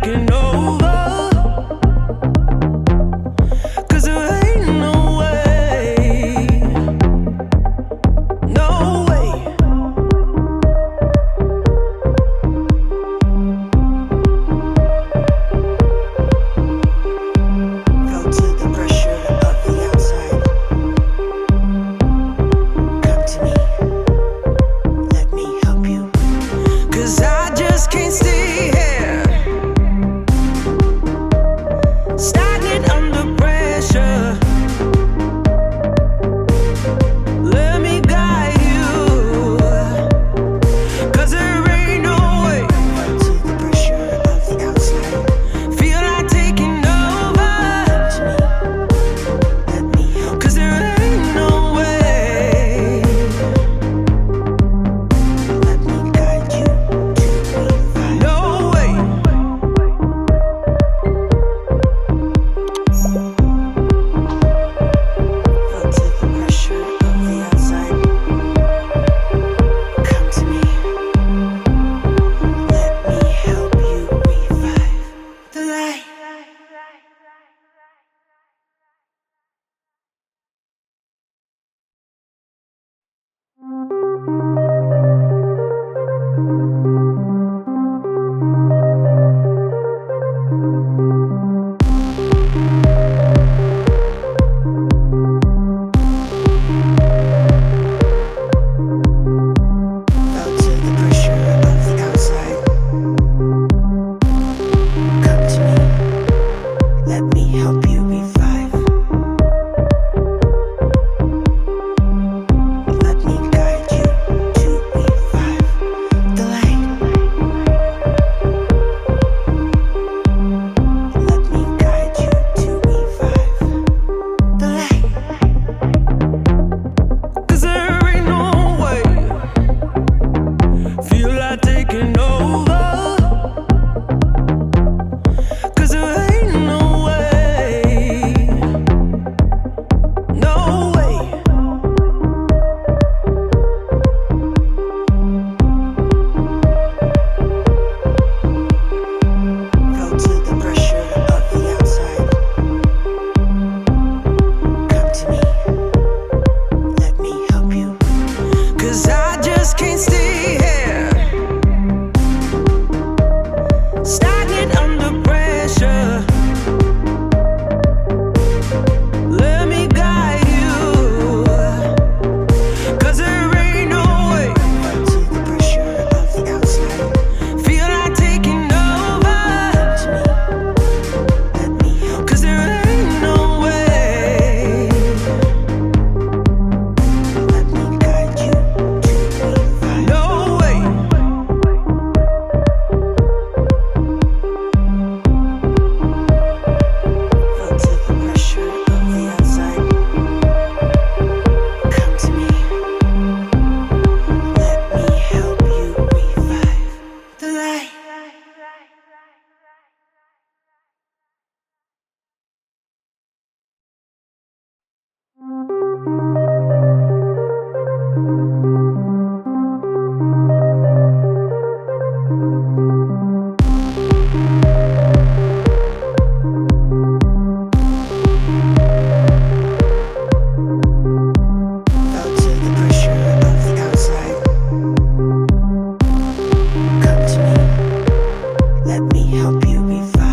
taking over. 'Cause there ain't no way, no way. Felt to the pressure of the outside. Come to me, let me help you. 'Cause I just can't stay here, stagnant under pressure. Let me guide you, 'cause there ain't no way. Felt to the pressure of the outside. Feel like taking over. Come to me, let me help. 'Cause there ain't no way. Let me guide you to revive. No way. Felt to the pressure of the outside. Come to me, let me help you revive the light. Felt to the pressure of the outside. Come to me, let me help you revive. Let me guide you to revive the light. Let me guide you to revive the light. 'Cause there ain't no way. Feel like taking over. 'Cause there ain't no way, no way. Felt to the pressure of the outside. Come to me, let me help you. 'Cause I just can't stay here, stagnant under pressure. Let me guide you, 'cause there ain't no way. Felt to the pressure of the outside. Feel like taking over. Come to me, let me help. 'Cause there ain't no way. Let me guide you to revive. No way. Felt to the pressure of the outside. Come to me, let me help you revive the light. Felt to the pressure of the outside. Come to me, let me help you revive.